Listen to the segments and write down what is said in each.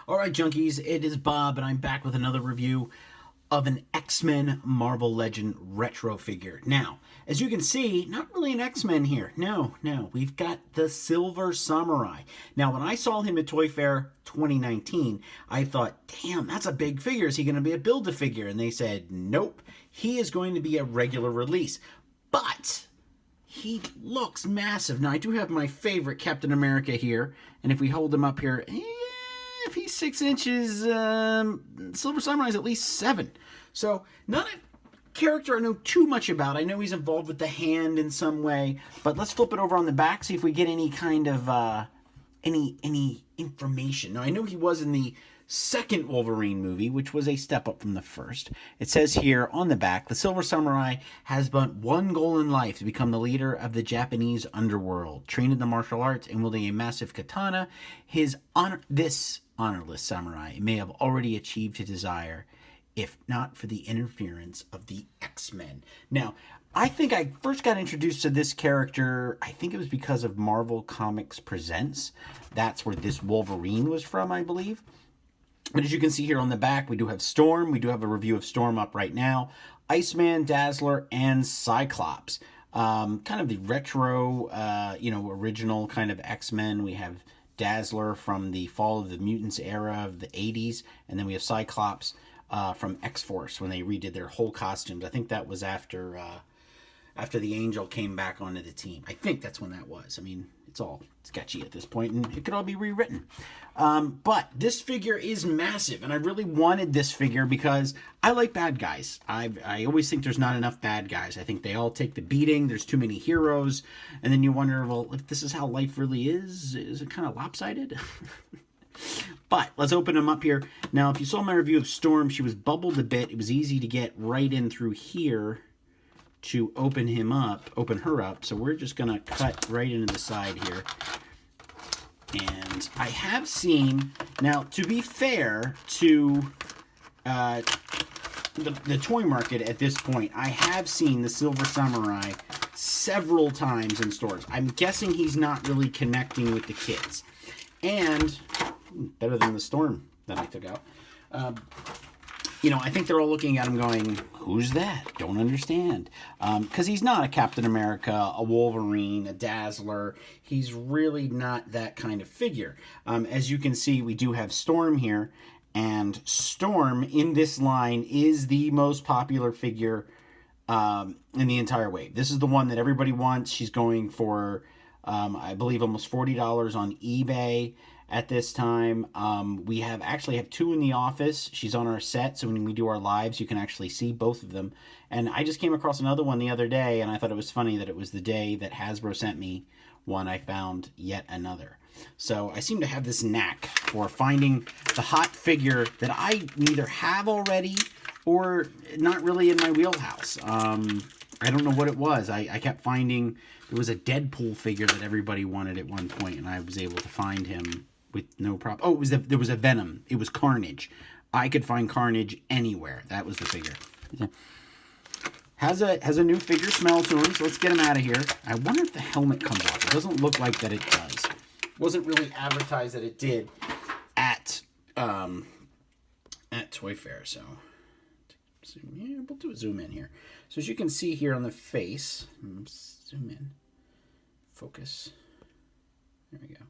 Alright, junkies, it is Bob, and I'm back with another review of an X-Men Marvel Legend retro figure. Now, as you can see, not really an X-Men here. No, we've got the Silver Samurai. Now, when I saw him at Toy Fair 2019, I thought, damn, that's a big figure. Is he going to be a Build-A-Figure? And they said, nope, he is going to be a regular release. But he looks massive. Now, I do have my favorite Captain America here, and if we hold him up here, if he's 6 inches, Silver Samurai is at least 7. So, not a character I know too much about. I know he's involved with the hand in some way, but let's flip it over on the back, see if we get any kind of, any information. Now, I know he was in the second Wolverine movie, which was a step up from the first. It says here on the back, the Silver Samurai has but one goal in life: to become the leader of the Japanese underworld. Trained in the martial arts and wielding a massive katana, this honorless samurai may have already achieved his desire, if not for the interference of the X-Men. Now, I think I first got introduced to this character, I think it was because of Marvel Comics Presents. That's where this Wolverine was from, I believe. But as you can see here on the back, we do have Storm. We do have a review of Storm up right now. Iceman, Dazzler, and Cyclops. Kind of the retro, original kind of X-Men. We have Dazzler from the Fall of the Mutants era of the 80s. And then we have Cyclops from X-Force when they redid their whole costumes. I think that was after the Angel came back onto the team. I think that's when that was. I mean, it's all sketchy at this point, and it could all be rewritten. But this figure is massive, and I really wanted this figure because I like bad guys. I always think there's not enough bad guys. I think they all take the beating. There's too many heroes. And then you wonder, well, if this is how life really is it kind of lopsided? But let's open them up here. Now, if you saw my review of Storm, she was bubbled a bit. It was easy to get right in through here to open her up. So we're just going to cut right into the side here. And I have seen, now to be fair to the toy market at this point, I have seen the Silver Samurai several times in stores. I'm guessing he's not really connecting with the kids. And better than the Storm that I took out. I think they're all looking at him going, who's that? Don't understand. Because he's not a Captain America, a Wolverine, a Dazzler. He's really not that kind of figure. As you can see, we do have Storm here. And Storm in this line is the most popular figure in the entire wave. This is the one that everybody wants. She's going for, I believe, almost $40 on eBay. At this time, we actually have 2 in the office. She's on our set, so when we do our lives, you can actually see both of them. And I just came across another one the other day, and I thought it was funny that it was the day that Hasbro sent me one. I found yet another. So I seem to have this knack for finding the hot figure that I neither have already or not really in my wheelhouse. I don't know what it was. I kept finding there was a Deadpool figure that everybody wanted at one point, and I was able to find him with no problem. Oh, there was a Venom. It was Carnage. I could find Carnage anywhere. That was the figure. Has a new figure smell to him, so let's get him out of here. I wonder if the helmet comes off. It doesn't look like that it does. It wasn't really advertised that it did at Toy Fair, so we'll do a zoom in here. So as you can see here on the face, zoom in, focus. There we go.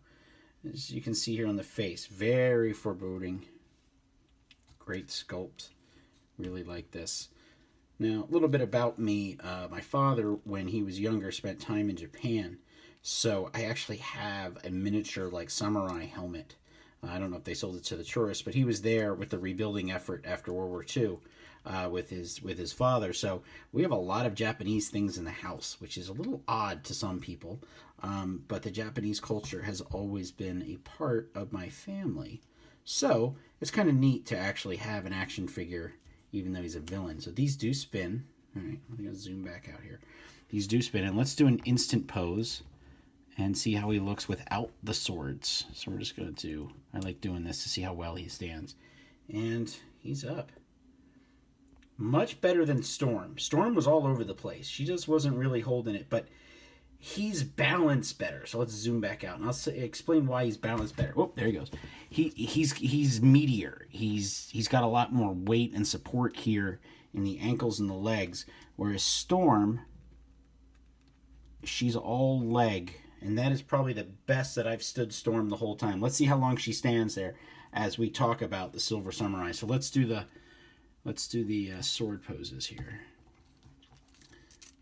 As you can see here on the face, very foreboding. Great sculpt. Really like this. Now, a little bit about me. My father, when he was younger, spent time in Japan. So I actually have a miniature, samurai helmet. I don't know if they sold it to the tourists, but he was there with the rebuilding effort after World War II with his father. So we have a lot of Japanese things in the house, which is a little odd to some people. But the Japanese culture has always been a part of my family. So it's kind of neat to actually have an action figure, even though he's a villain. So these do spin. All right, I'm going to zoom back out here. These do spin. And let's do an instant pose and see how he looks without the swords. So we're just going to I like doing this to see how well he stands. And he's up. Much better than Storm. Storm was all over the place. She just wasn't really holding it. But he's balanced better. So let's zoom back out, and I'll explain why he's balanced better. Oh, there he goes. He's meatier. He's got a lot more weight and support here in the ankles and the legs, whereas Storm, she's all leg, and that is probably the best that I've stood Storm the whole time. Let's see how long she stands there as we talk about the Silver Samurai. So let's do the sword poses here.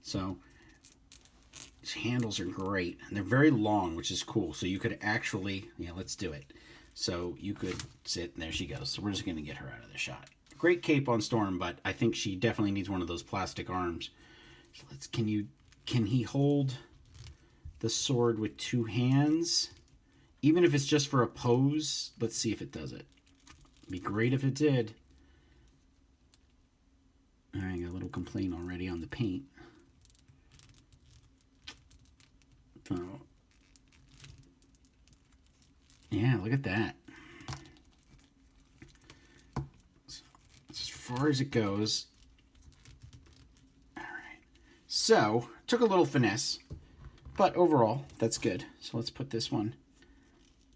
So these handles are great, and they're very long, which is cool. So you could actually, let's do it. So you could sit, and there she goes. So we're just going to get her out of the shot. Great cape on Storm, but I think she definitely needs one of those plastic arms. So can he hold the sword with two hands? Even if it's just for a pose, let's see if it does it. It'd be great if it did. All right, I got a little complaint already on the paint. Oh. Yeah, look at that. So, as far as it goes. All right. So, took a little finesse, but overall, that's good. So let's put this one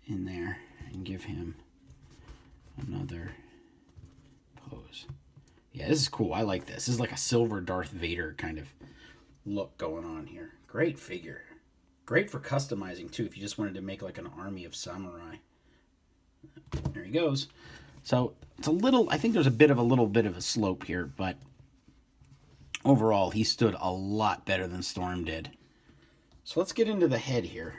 in there and give him another pose. Yeah, this is cool. I like this. This is like a silver Darth Vader kind of look going on here. Great figure. Great for customizing, too, if you just wanted to make like an army of samurai. There he goes. So it's a little, I think there's a little bit of a slope here, but overall, he stood a lot better than Storm did. So let's get into the head here.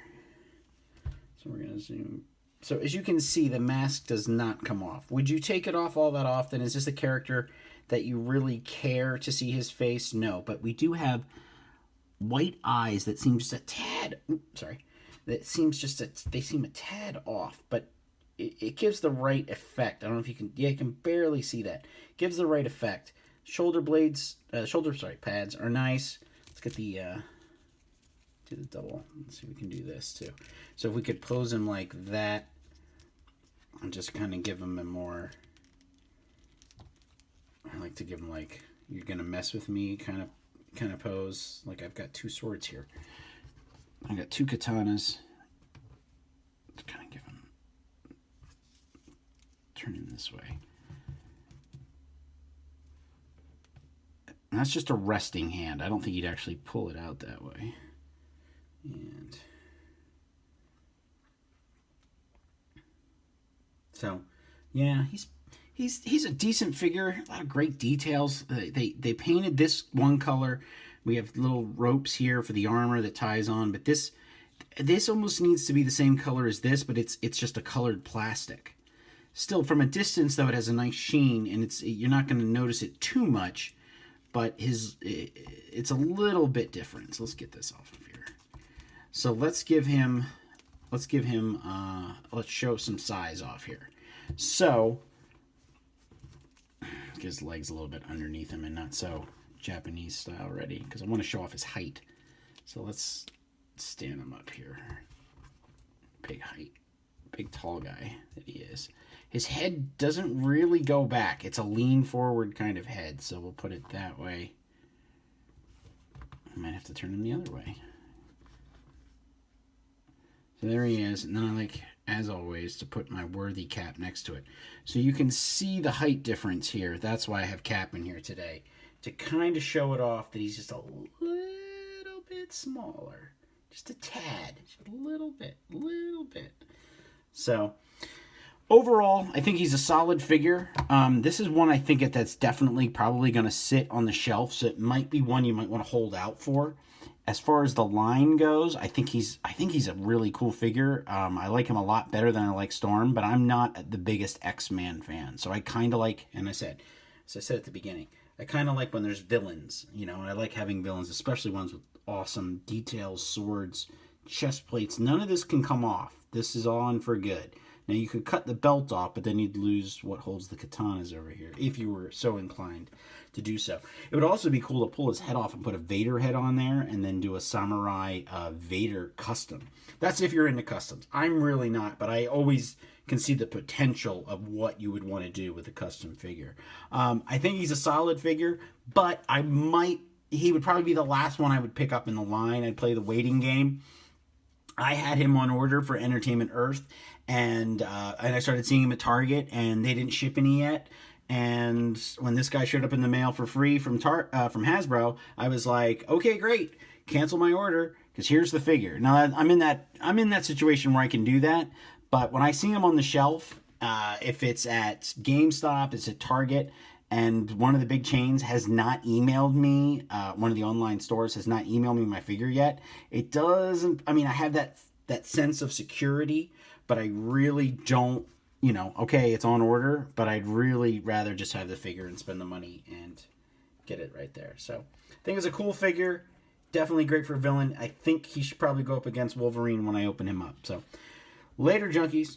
So we're going to zoom. So as you can see, the mask does not come off. Would you take it off all that often? Is this a character that you really care to see his face? No, but we do have white eyes that seem just a tad, that seems just they seem a tad off, but it gives the right effect. I don't know if you can, you can barely see that. Gives the right effect. Shoulder pads are nice. Let's get the, do the double. Let's see if we can do this too. So if we could pose him like that, and just kind of give him a more, I like to give him like, you're gonna mess with me kind of pose. Like I've got two swords here. I got two katanas. To kind of give him, turn him this way. And that's just a resting hand. I don't think he'd actually pull it out that way. And so, yeah, he's a decent figure. A lot of great details. They painted this one color. We have little ropes here for the armor that ties on, but this almost needs to be the same color as this, but it's just a colored plastic. Still, from a distance, though, it has a nice sheen, and you're not going to notice it too much, but it's a little bit different. So let's get this off of here. So let's show some size off here. So, get his legs a little bit underneath him and not so Japanese style already, because I want to show off his height. So let's stand him up here. Big height. Big tall guy that he is. His head doesn't really go back. It's a lean forward kind of head, so we'll put it that way. I might have to turn him the other way. So there he is, and then I like, as always, to put my worthy cap next to it. So you can see the height difference here. That's why I have Cap in here today, to kind of show it off that he's just a little bit smaller. Just a tad. Just a little bit. So, overall, I think he's a solid figure. This is one I think that's definitely probably going to sit on the shelf, so it might be one you might want to hold out for. As far as the line goes, I think he's a really cool figure. I like him a lot better than I like Storm, but I'm not the biggest X-Man fan. So I kind of like, and as I said at the beginning, I kind of like when there's villains, and I like having villains, especially ones with awesome details, swords, chest plates. None of this can come off. This is on for good. Now, you could cut the belt off, but then you'd lose what holds the katanas over here, if you were so inclined to do so. It would also be cool to pull his head off and put a Vader head on there, and then do a Samurai Vader custom. That's if you're into customs. I'm really not, but I always can see the potential of what you would want to do with a custom figure. I think he's a solid figure, but I might he would probably be the last one I would pick up in the line. I'd play the waiting game. I had him on order for Entertainment Earth, and I started seeing him at Target, and they didn't ship any yet. And when this guy showed up in the mail for free from Hasbro, I was like, okay, great, cancel my order because here's the figure. Now I'm in that situation where I can do that, but when I see him on the shelf, if it's at GameStop, it's at Target, and one of the big chains has not emailed me, one of the online stores has not emailed me my figure yet, it doesn't, I mean, I have that sense of security, but I really don't, you know, okay, it's on order, but I'd really rather just have the figure and spend the money and get it right there. So I think it's a cool figure. Definitely great for a villain. I think he should probably go up against Wolverine when I open him up. So later, junkies.